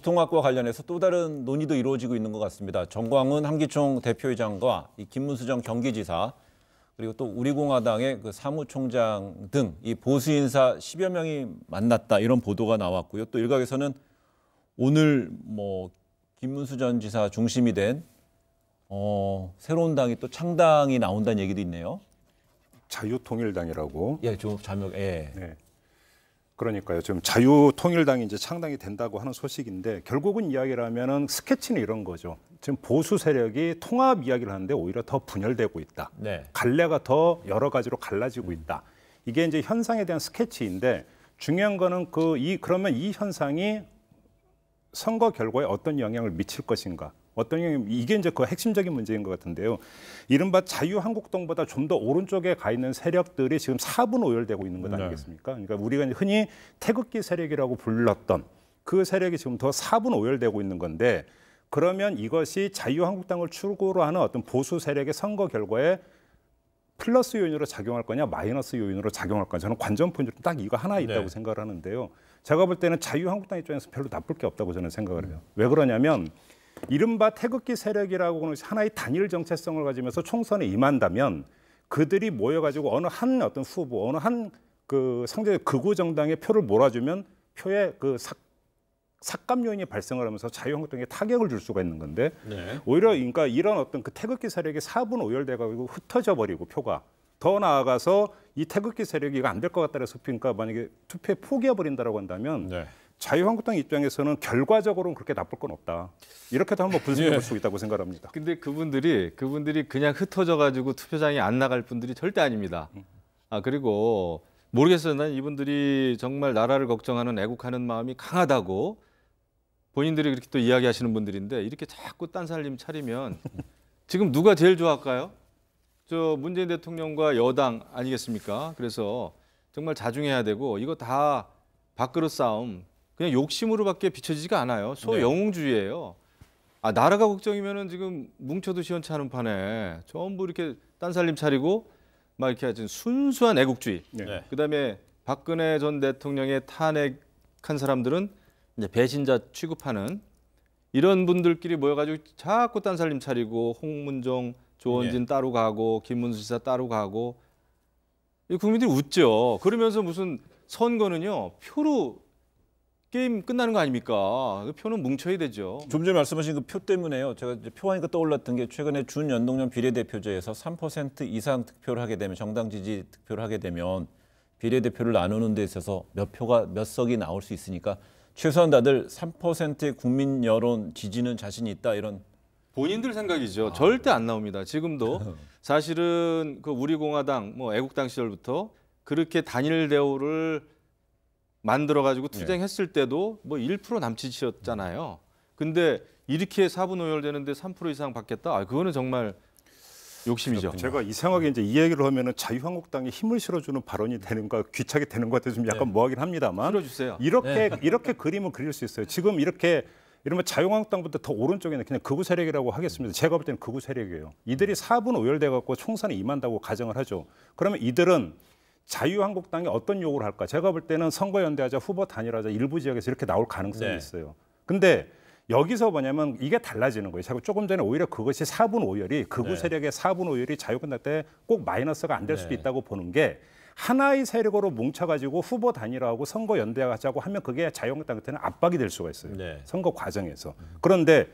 보수통합과 관련해서 또 다른 논의도 이루어지고 있는 것 같습니다. 정광훈 한기총 대표회장과 이 김문수 전 경기지사 그리고 또 우리공화당의 그 사무총장 등 이 보수 인사 10여 명이 만났다 이런 보도가 나왔고요. 또 일각에서는 오늘 뭐 김문수 전 지사 중심이 된 새로운 당이 또 창당이 나온다는 얘기도 있네요. 자유통일당이라고. 예, 좀 자명. 예. 네. 그러니까요. 지금 자유통일당이 이제 창당이 된다고 하는 소식인데 결국은 이야기를 하면은 스케치는 이런 거죠. 지금 보수 세력이 통합 이야기를 하는데 오히려 더 분열되고 있다. 네. 갈래가 더 여러 가지로 갈라지고 있다. 이게 이제 현상에 대한 스케치인데 중요한 거는 그러면 이 현상이 선거 결과에 어떤 영향을 미칠 것인가? 어떤 영향, 이게 이제 그 핵심적인 문제인 것 같은데요. 이른바 자유한국당보다 좀 더 오른쪽에 가 있는 세력들이 지금 사분오열되고 있는 것 아니겠습니까? 그러니까 우리가 흔히 태극기 세력이라고 불렀던 그 세력이 지금 더 사분오열되고 있는 건데 그러면 이것이 자유한국당을 출구로 하는 어떤 보수 세력의 선거 결과에 플러스 요인으로 작용할 거냐 마이너스 요인으로 작용할 거냐 저는 관전 포인트는 딱 이거 하나 있다고 생각을 하는데요. 제가 볼 때는 자유한국당 입장에서 별로 나쁠 게 없다고 저는 생각을 해요. 왜 그러냐면 이른바 태극기 세력이라고 하는 하나의 단일 정체성을 가지면서 총선에 임한다면 그들이 모여가지고 어느 한 어떤 후보, 어느 한 그 상대 극우 정당의 표를 몰아주면 표에 그 삭감 요인이 발생을 하면서 자유한국당에 타격을 줄 수가 있는 건데 오히려 그러니까 이런 어떤 그 태극기 세력이 사분오열돼가지고 흩어져 버리고 표가 더 나아가서 이 태극기 세력이 이거 안 될 것 같다 해서 그러니까 만약에 투표에 포기해 버린다라고 한다면. 자유한국당 입장에서는 결과적으로는 그렇게 나쁠 건 없다. 이렇게도 한번 분석해 볼 수 있다고 생각합니다. 근데 그분들이 그냥 흩어져 가지고 투표장에 안 나갈 분들이 절대 아닙니다. 그리고 모르겠어요. 난 이분들이 정말 나라를 걱정하는 애국하는 마음이 강하다고 본인들이 그렇게 또 이야기하시는 분들인데 이렇게 자꾸 딴살림 차리면 지금 누가 제일 좋아할까요? 저 문재인 대통령과 여당 아니겠습니까? 그래서 정말 자중해야 되고 이거 다 밥그릇 싸움 그냥 욕심으로밖에 비춰지지가 않아요. 소영웅주의예요. 나라가 걱정이면은 지금 뭉쳐도 시원찮은 판에 전부 이렇게 딴살림 차리고 막 이렇게 아주 순수한 애국주의. 그다음에 박근혜 전 대통령의 탄핵한 사람들은 이제 배신자 취급하는 이런 분들끼리 모여가지고 자꾸 딴살림 차리고 홍문종, 조원진 따로 가고 김문수 지사 따로 가고 국민들이 웃죠. 그러면서 무슨 선거는요 표로 게임 끝나는 거 아닙니까? 표는 뭉쳐야 되죠. 좀 전에 말씀하신 그 표 때문에요. 제가 이제 표 하니까 떠올랐던 게 최근에 준연동형 비례대표제에서 3% 이상 득표를 하게 되면 정당 지지 득표를 하게 되면 비례대표를 나누는 데 있어서 몇 표가 몇 석이 나올 수 있으니까 최소한 다들 3%의 국민 여론 지지는 자신이 있다 이런 본인들 생각이죠. 절대 안 나옵니다. 지금도 사실은 그 우리공화당 뭐 애국당 시절부터 그렇게 단일 대우를 만들어가지고 투쟁했을 때도 뭐 1% 남짓이었잖아요. 근데 이렇게 사분오열되는데 3% 이상 받겠다? 그거는 정말 욕심이죠. 제가 이상하게 이제 이 얘기를 하면은 자유한국당에 힘을 실어주는 발언이 되는가 귀찮게 되는 것 같아서 좀 약간 뭐하긴 합니다만. 실어주세요. 이렇게 그림을 그릴 수 있어요. 지금 이렇게 이러면 자유한국당보다 더 오른쪽에는 그냥 극우 세력이라고 하겠습니다. 제가 볼 때는 극우 세력이에요. 이들이 사분오열돼 갖고 총선에 임한다고 가정을 하죠. 그러면 이들은 자유한국당이 어떤 요구를 할까? 제가 볼 때는 선거연대하자, 후보 단일화하자 일부 지역에서 이렇게 나올 가능성이 있어요. 근데 여기서 뭐냐면 이게 달라지는 거예요. 자꾸 조금 전에 오히려 그것이 사분오열이 극우 세력의 사분오열이 자유한국당 때 꼭 마이너스가 안 될 수도 있다고 보는 게 하나의 세력으로 뭉쳐가지고 후보 단일화하고 선거연대하자고 하면 그게 자유한국당한테는 압박이 될 수가 있어요. 선거 과정에서. 그런데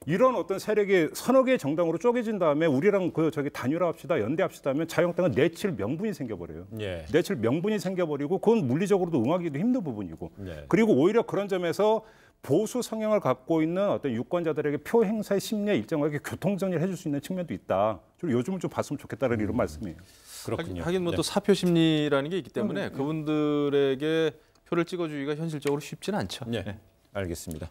이런 어떤 세력이 서너 개의 정당으로 쪼개진 다음에 우리랑 단일화합시다, 연대합시다 하면 자유한국당은 내칠 명분이 생겨버려요. 내칠 명분이 생겨버리고 그건 물리적으로도 응하기도 힘든 부분이고. 그리고 오히려 그런 점에서 보수 성향을 갖고 있는 어떤 유권자들에게 표 행사의 심리에 일정하게 교통정리를 해줄 수 있는 측면도 있다. 좀 요즘은 좀 봤으면 좋겠다는 이런 말씀이에요. 그렇군요. 하긴 뭐 또 사표 심리라는 게 있기 때문에 그분들에게 표를 찍어주기가 현실적으로 쉽지는 않죠. 알겠습니다.